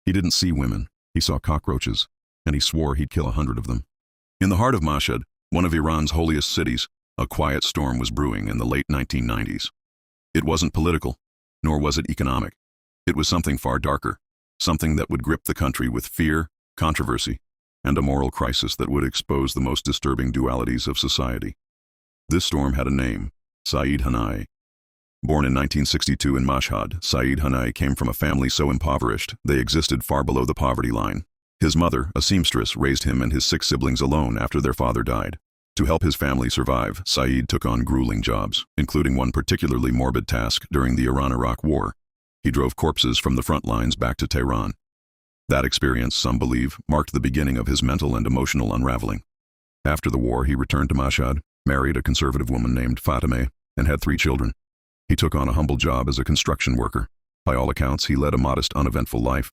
He didn't see women, he saw cockroaches, and he swore he'd kill 100 of them. In the heart of Mashhad, one of Iran's holiest cities, a quiet storm was brewing in the late 1990s. It wasn't political, nor was it economic. It was something far darker, something that would grip the country with fear, controversy, and a moral crisis that would expose the most disturbing dualities of society. This storm had a name: Saeed Hanaei. Born in 1962 in Mashhad, Saeed Hanaei came from a family so impoverished they existed far below the poverty line. His mother, a seamstress, raised him and his 6 siblings alone after their father died. To help his family survive, Saeed took on grueling jobs, including one particularly morbid task during the Iran-Iraq War. He drove corpses from the front lines back to Tehran. That experience, some believe, marked the beginning of his mental and emotional unraveling. After the war, he returned to Mashhad, married a conservative woman named Fatemeh, and had 3 children. He took on a humble job as a construction worker. By all accounts, he led a modest, uneventful life.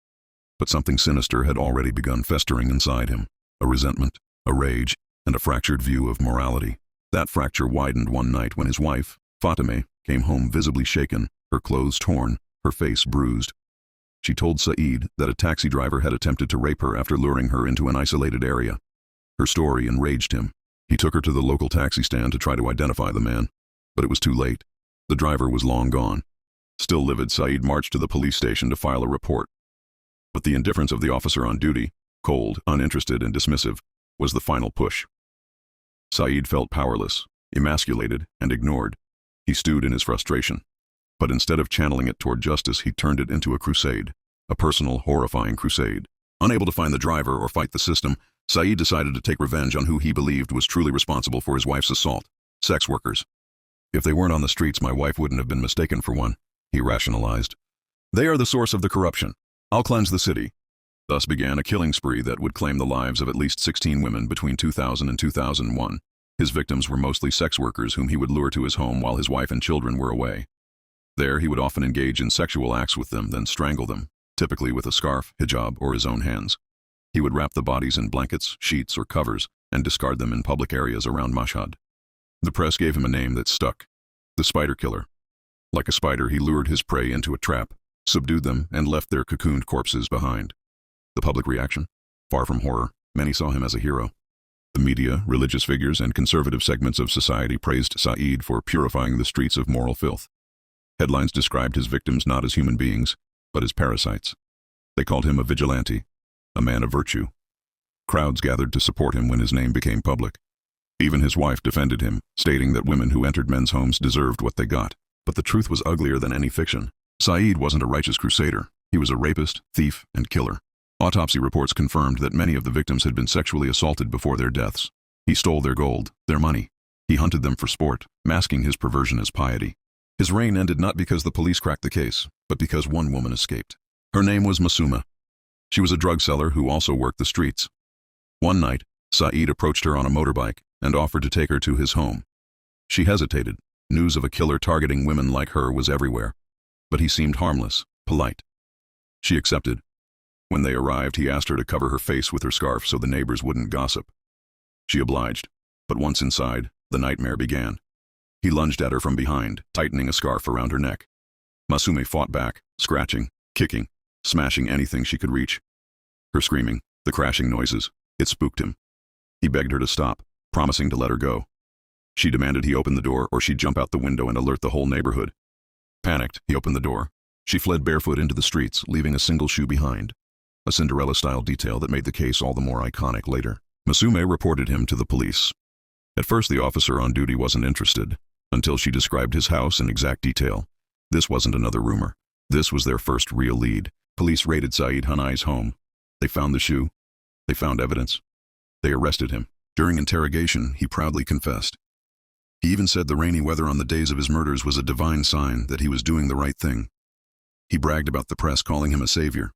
But something sinister had already begun festering inside him: a resentment, a rage, and a fractured view of morality. That fracture widened one night when his wife, Fatemeh, came home visibly shaken, her clothes torn, her face bruised. She told Saeed that a taxi driver had attempted to rape her after luring her into an isolated area. Her story enraged him. He took her to the local taxi stand to try to identify the man, but it was too late. The driver was long gone. Still livid, Saeed marched to the police station to file a report. But the indifference of the officer on duty, cold, uninterested, and dismissive, was the final push. Saeed felt powerless, emasculated, and ignored. He stewed in his frustration. But instead of channeling it toward justice, he turned it into a crusade, a personal, horrifying crusade. Unable to find the driver or fight the system, Saeed decided to take revenge on who he believed was truly responsible for his wife's assault: sex workers. If they weren't on the streets, my wife wouldn't have been mistaken for one, he rationalized. They are the source of the corruption. I'll cleanse the city. Thus began a killing spree that would claim the lives of at least 16 women between 2000 and 2001. His victims were mostly sex workers whom he would lure to his home while his wife and children were away. There, he would often engage in sexual acts with them, then strangle them, typically with a scarf, hijab, or his own hands. He would wrap the bodies in blankets, sheets, or covers, and discard them in public areas around Mashhad. The press gave him a name that stuck: the Spider Killer. Like a spider, he lured his prey into a trap, subdued them, and left their cocooned corpses behind. The public reaction? Far from horror, many saw him as a hero. The media, religious figures, and conservative segments of society praised Saeed for purifying the streets of moral filth. Headlines described his victims not as human beings, but as parasites. They called him a vigilante, a man of virtue. Crowds gathered to support him when his name became public. Even his wife defended him, stating that women who entered men's homes deserved what they got. But the truth was uglier than any fiction. Saeed wasn't a righteous crusader. He was a rapist, thief, and killer. Autopsy reports confirmed that many of the victims had been sexually assaulted before their deaths. He stole their gold, their money. He hunted them for sport, masking his perversion as piety. His reign ended not because the police cracked the case, but because one woman escaped. Her name was Masuma. She was a drug seller who also worked the streets. One night, Saeed approached her on a motorbike and offered to take her to his home. She hesitated. News of a killer targeting women like her was everywhere. But he seemed harmless, polite. She accepted. When they arrived, he asked her to cover her face with her scarf so the neighbors wouldn't gossip. She obliged, but once inside, the nightmare began. He lunged at her from behind, tightening a scarf around her neck. Masume fought back, scratching, kicking, smashing anything she could reach. Her screaming, the crashing noises, it spooked him. He begged her to stop, promising to let her go. She demanded he open the door or she'd jump out the window and alert the whole neighborhood. Panicked, he opened the door. She fled barefoot into the streets, leaving a single shoe behind. A Cinderella-style detail that made the case all the more iconic later. Masume reported him to the police. At first, the officer on duty wasn't interested, until she described his house in exact detail. This wasn't another rumor. This was their first real lead. Police raided Saeed Hanaei's home. They found the shoe. They found evidence. They arrested him. During interrogation, he proudly confessed. He even said the rainy weather on the days of his murders was a divine sign that he was doing the right thing. He bragged about the press calling him a savior.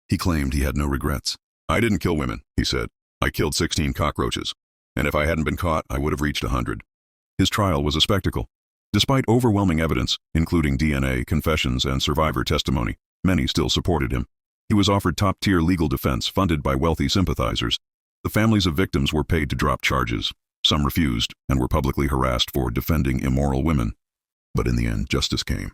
He claimed he had no regrets. I didn't kill women, he said. I killed 16 cockroaches. And if I hadn't been caught, I would have reached 100. His trial was a spectacle. Despite overwhelming evidence, including DNA, confessions, and survivor testimony, many still supported him. He was offered top-tier legal defense funded by wealthy sympathizers. The families of victims were paid to drop charges. Some refused and were publicly harassed for defending immoral women. But in the end, justice came.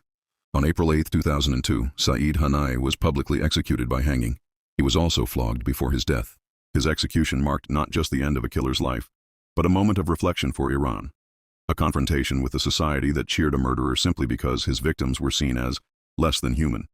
On April 8, 2002, Saeed Hanaei was publicly executed by hanging. He He was also flogged before his death. His execution marked not just the end of a killer's life, but a moment of reflection for Iran. A confrontation with a society that cheered a murderer simply because his victims were seen as less than human.